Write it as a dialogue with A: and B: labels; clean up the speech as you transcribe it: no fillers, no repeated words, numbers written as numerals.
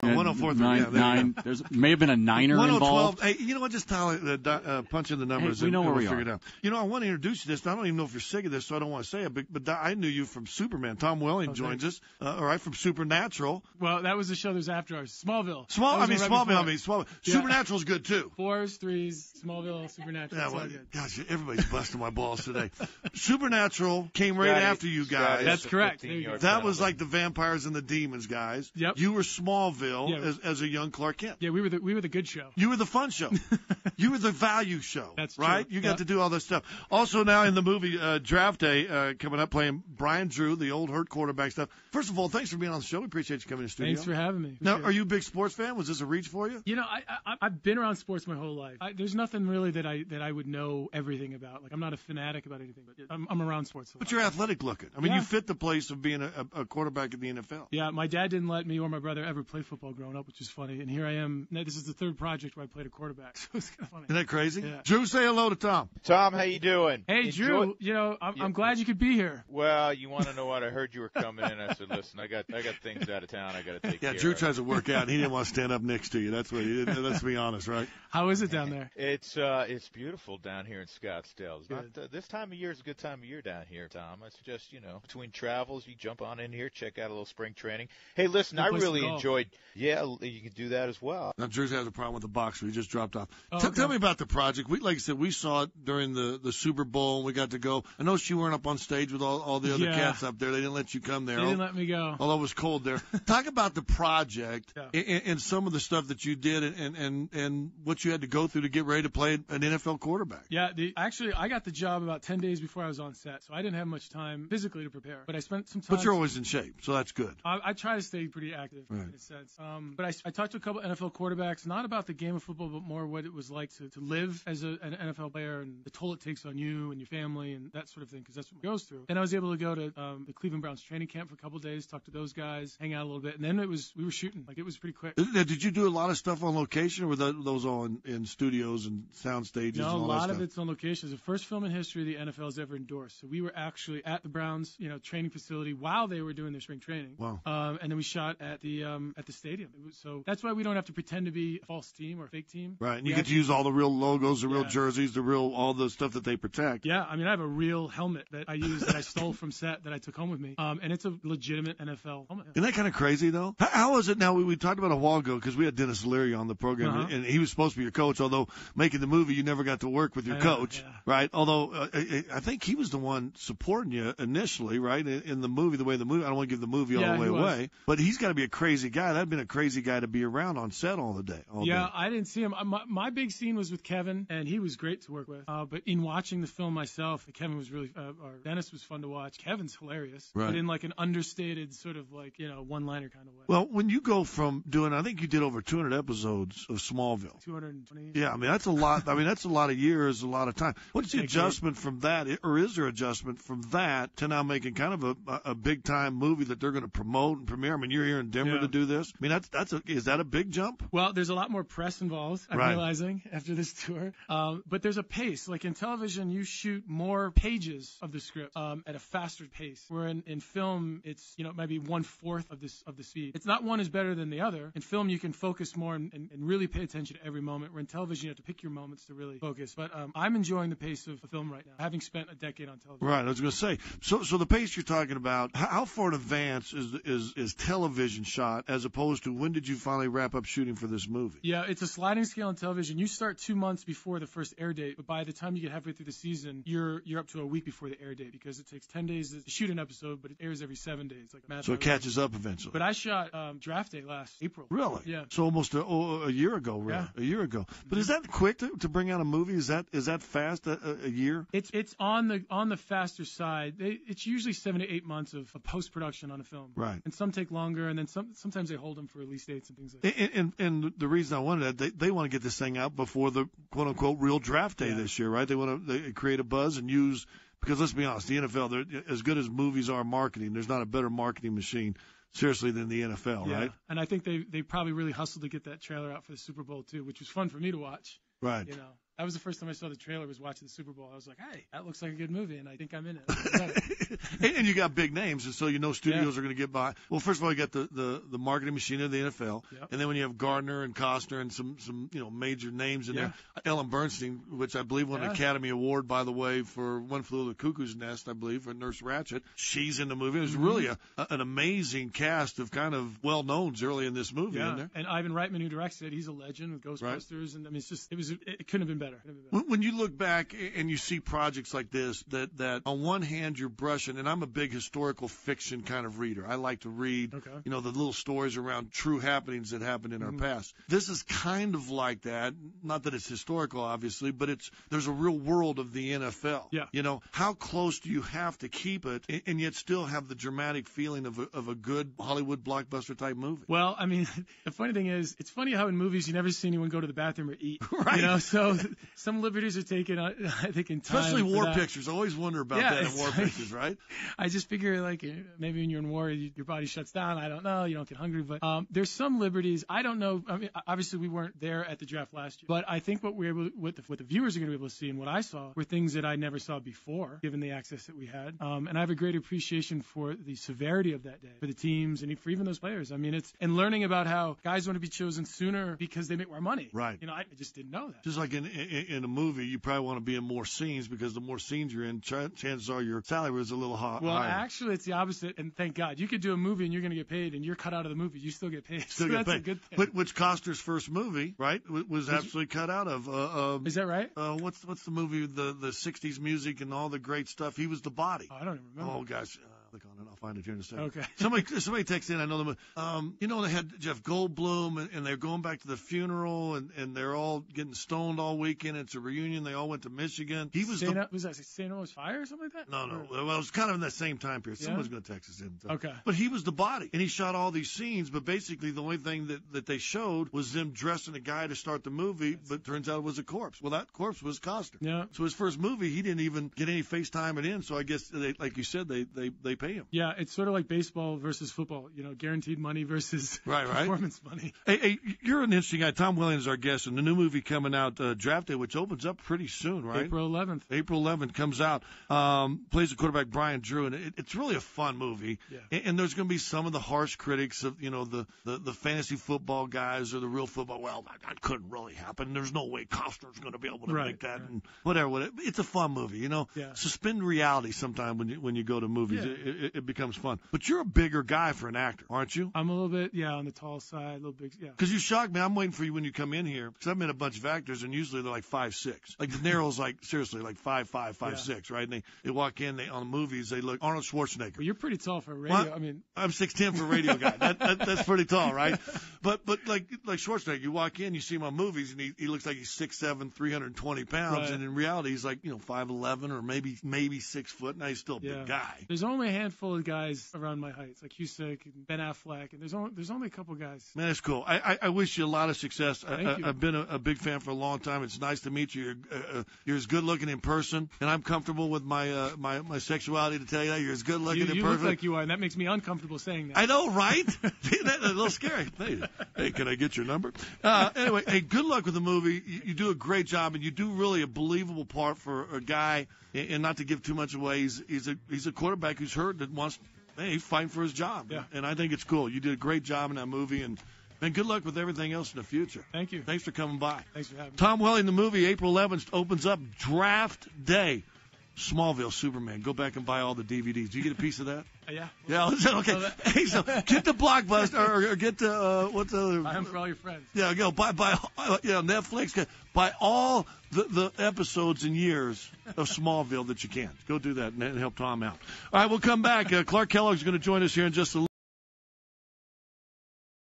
A: 104.
B: Nine. There's may have been a niner involved.
A: Hey, you know what? Just punch in the numbers.
B: Hey, we know where we
A: figure
B: are.
A: it out. You know, I want to introduce you to this. I don't even know if you're sick of this, so I don't want to say it. But I knew you from Superman. Tom Welling joins us. All right, from Supernatural.
C: Well, that was the show that was after ours. Smallville.
A: Smallville.
C: Yeah.
A: Supernatural's good too.
C: 4s, 3s, Smallville, Supernatural.
A: Yeah,
C: It's all
A: well,
C: good.
A: gosh, everybody's busting my balls today. Supernatural came right after you guys.
C: That's correct.
A: That was like the vampires and the demons guys.
C: Yep.
A: You were Smallville as a young Clark Kent.
C: Yeah, we were the good show.
A: You were the fun show. You were the value show.
C: That's
A: right.
C: true.
A: You got to do all this stuff. Also now in the movie Draft Day coming up, playing Brian Drew, the old hurt quarterback stuff. First of all, thanks for being on the show. We appreciate you coming to the studio.
C: Thanks for having me.
A: Now, are you a big sports fan? Was this a reach for you?
C: You know, I've been around sports my whole life. There's nothing really that I would know everything about. Like, I'm not a fanatic about anything, but I'm around sports a lot.
A: But you're athletic looking. I mean, you fit the place of being a quarterback in the NFL.
C: Yeah, my dad didn't let me or my brother ever play football growing up, which is funny. And here I am. This is the third project where I played a quarterback, so it's kind of funny.
A: Isn't that crazy?
C: Yeah.
A: Drew, say hello to Tom.
D: Tom, how you doing?
C: Hey, Drew. You know, I'm glad you could be here.
D: Well, you want to know what? I heard you were coming in. I said, listen, I got things out of town I got to take care of.
A: Yeah, Drew tries to work out. He didn't want to stand up next to you. That's what he did. Let's be honest, right?
C: How is it down there?
D: It's beautiful down here in Scottsdale. It's not, this time of year is a good time of year down here, Tom. It's just, between travels, you jump on in here, check out a little spring training. Hey, listen, I really enjoyed. Yeah, you can do that as well.
A: Now, Drew has a problem with the boxer. He just dropped off.
C: Okay.
A: Tell me about the project. Like I said, we saw it during the Super Bowl, and we got to go. I know you weren't up on stage with all the other cats up there. They didn't let you come there.
C: They didn't let me go.
A: Although it was cold there. Talk about the project and some of the stuff that you did and what you had to go through to get ready to play an NFL quarterback.
C: Yeah, actually, I got the job about 10 days before I was on set, so I didn't have much time physically to prepare. But I spent some time.
A: But you're always in shape, so that's good.
C: I try to stay pretty active in a sense. But I talked to a couple NFL quarterbacks, not about the game of football, but more what it was like to live as an NFL player and the toll it takes on you and your family and that sort of thing, because that's what it goes through. Then I was able to go to the Cleveland Browns training camp for a couple of days, talk to those guys, hang out a little bit, and then we were shooting. Like, it was pretty quick.
A: Did you do a lot of stuff on location, or were those all in studios and sound stages?
C: No,
A: and all
C: a lot
A: that
C: of
A: stuff?
C: It's on location. It's the first film in history the NFL has ever endorsed. So we were actually at the Browns, training facility while they were doing their spring training.
A: Wow.
C: And then we shot at the stadium. So that's why we don't have to pretend to be a false team or a fake team.
A: Right, and you get to use all the real logos, the real jerseys, all the stuff that they protect.
C: Yeah, I mean, I have a real helmet that I use that I stole from set that I took home with me, and it's a legitimate NFL helmet.
A: Isn't that kind of crazy, though? How is it now? We talked about a while ago because we had Dennis Leary on the program, and he was supposed to be your coach, although making the movie, you never got to work with your coach, right? Although I think he was the one supporting you initially, right, in the movie, I don't want to give the movie all the way away, but he's got to be a crazy guy. That'd been a crazy guy to be around on set all day.
C: I didn't see him. My big scene was with Kevin, and he was great to work with. But in watching the film myself, Kevin was really, or Dennis was fun to watch. Kevin's hilarious, but in like an understated sort of like, one-liner kind of way.
A: Well, when you go from doing, I think you did over 200 episodes of Smallville.
C: 220.
A: Yeah, I mean, that's a lot. I mean, that's a lot of years, a lot of time. What's the adjustment from that, or is there adjustment from that to now making kind of a big-time movie that they're going to promote and premiere? I mean, you're here in Denver to do this. I mean, is that a big jump?
C: Well, there's a lot more press involved, I'm realizing, after this tour. But there's a pace. Like in television, you shoot more pages of the script at a faster pace. Where in film, it's maybe 1/4 of the speed. It's not one is better than the other. In film, you can focus more and really pay attention to every moment. Where in television, you have to pick your moments to really focus. But I'm enjoying the pace of film right now, having spent a decade on television.
A: Right, I was going to say. So the pace you're talking about, how far in advance is television shot as opposed to when did you finally wrap up shooting for this movie?
C: Yeah, it's a sliding scale on television. You start 2 months before the first air date, but by the time you get halfway through the season, you're up to a week before the air date because it takes 10 days to shoot an episode, but it airs every 7 days. So
A: it catches up eventually.
C: But I shot Draft Day last April.
A: Really?
C: Yeah.
A: So almost a year ago, really.
C: Yeah.
A: A year ago. But is that quick to bring out a movie? Is that fast? A year?
C: It's on the faster side. It's usually 7 to 8 months of post production on a film.
A: Right.
C: And some take longer, and then sometimes they hold them for release dates and things like that.
A: And the reason I wanted that, they want to get this thing out before the quote unquote real draft day this year, right? They want to create a buzz and use, because let's be honest, the NFL, they're as good as movies are marketing. There's not a better marketing machine, seriously, than the NFL, right?
C: And I think they probably really hustled to get that trailer out for the Super Bowl too, which was fun for me to watch.
A: Right.
C: That was the first time I saw the trailer. Was watching the Super Bowl. I was like, hey, that looks like a good movie, and I think I'm in it.
A: And you got big names, and so studios are going to get by. Well, first of all, you got the marketing machine of the NFL, and then when you have Gardner and Costner and some major names in there, Ellen Bernstein, which I believe won an Academy Award, by the way, for One Flew Over the Cuckoo's Nest, I believe, for Nurse Ratched. She's in the movie. It was really an amazing cast of kind of well-knowns early in this movie.
C: Yeah,
A: in there.
C: And Ivan Reitman, who directed it, he's a legend with Ghostbusters, and I mean, it couldn't have been better.
A: When you look back and you see projects like this, that on one hand you're brushing, and I'm a big historical fiction kind of reader. I like to read, the little stories around true happenings that happened in our past. This is kind of like that. Not that it's historical, obviously, but there's a real world of the NFL.
C: Yeah.
A: How close do you have to keep it and yet still have the dramatic feeling of a good Hollywood blockbuster type movie?
C: Well, I mean, the funny thing is, it's funny how in movies you never see anyone go to the bathroom or eat.
A: Right.
C: So some liberties are taken, I think, in time.
A: Especially war pictures. I always wonder about that in war pictures, right?
C: I just figure, maybe when you're in war, your body shuts down. I don't know. You don't get hungry. But there's some liberties. I don't know. I mean, obviously, we weren't there at the draft last year. But I think what the viewers are going to be able to see and what I saw were things that I never saw before, given the access that we had. And I have a great appreciation for the severity of that day, for the teams, and for even those players. I mean, and learning about how guys want to be chosen sooner because they make more money.
A: Right.
C: I just didn't know that.
A: Just like in a movie, you probably want to be in more scenes because the more scenes you're in, chances are your salary is a little higher.
C: Well, actually, it's the opposite, and thank God. You could do a movie and you're going to get paid, and you're cut out of the movie. You still get paid. That's a good thing.
A: Which Costner's first movie, right, was absolutely cut out of.
C: Is that right?
A: What's the movie, the 60s music and all the great stuff? He was the body.
C: Oh, I don't even remember.
A: Oh, gosh. Click on it. I'll find it here in a second.
C: Okay.
A: Somebody texted in. I know them. They had Jeff Goldblum, and they're going back to the funeral, and they're all getting stoned all weekend. It's a reunion. They all went to Michigan. He was
C: was that St. Elmo's Fire or something like that?
A: No. Well, it was kind of in that same time period. Yeah? Someone's going to text us in. So.
C: Okay.
A: But he was the body, and he shot all these scenes. But basically, the only thing that they showed was them dressing a guy to start the movie. But turns out it was a corpse. Well, that corpse was Costner.
C: Yeah.
A: So his first movie, he didn't even get any FaceTime it in. So I guess like you said, they pay him.
C: Yeah, it's sort of like baseball versus football, guaranteed money versus performance money.
A: Hey, you're an interesting guy. Tom Welling is our guest, and the new movie coming out, Draft Day, which opens up pretty soon, right?
C: April 11th.
A: April 11th comes out. Plays the quarterback Brian Drew, and it's really a fun movie.
C: Yeah.
A: And there's going to be some of the harsh critics of, the fantasy football guys or the real football. Well, that couldn't really happen. There's no way Costner's going to be able to make that, and whatever. It's a fun movie,
C: Yeah.
A: Suspend reality sometime when you go to movies. Yeah. It becomes fun. But you're a bigger guy for an actor, aren't you?
C: I'm a little bit, on the tall side, a little big,
A: Because you shocked me. I'm waiting for you when you come in here, because I've met a bunch of actors, and usually they're like 5'6". Like De Niro's seriously, 5'5", 5'6", right? And they walk in, on the movies, they look Arnold Schwarzenegger.
C: Well, you're pretty tall for a radio.
A: Well, I'm 6'10" for a radio guy. That's pretty tall, right? But like Schwarzenegger, you walk in, you see him on movies, and he looks like he's 6'7", 320 pounds,
C: right.
A: And in reality, he's 5'11" or maybe 6 foot. Now he's still a big guy.
C: There's only a handful of guys around my height, like Cusick and Ben Affleck, and there's only a couple guys.
A: Man, that's cool. I wish you a lot of success.
C: Thank you.
A: I've been a big fan for a long time. It's nice to meet you. You're as good looking in person, and I'm comfortable with my my sexuality to tell you that. You're as good looking in person.
C: You look like you are, and that makes me uncomfortable saying that.
A: I know, right? That's a little scary. Hey, can I get your number? Anyway, hey, good luck with the movie. You do a great job, and you do really a believable part for a guy. And not to give too much away, he's a quarterback who's hurt that wants. Hey, he's fighting for his job.
C: Yeah.
A: And I think it's cool. You did a great job in that movie, and good luck with everything else in the future.
C: Thank you.
A: Thanks for coming by.
C: Thanks for having me.
A: Tom Welling, the movie, April 11th, opens up Draft Day. Smallville, Superman. Go back and buy all the DVDs. Do you get a piece of that?
C: Yeah.
A: Yeah, okay. Hey, so get the Blockbuster or get the, what's the other?
C: Buy them for all your friends.
A: Yeah, go buy Netflix. Buy all the episodes and years of Smallville that you can. Go do that and help Tom out. All right, we'll come back. Clark Kellogg's going to join us here in just a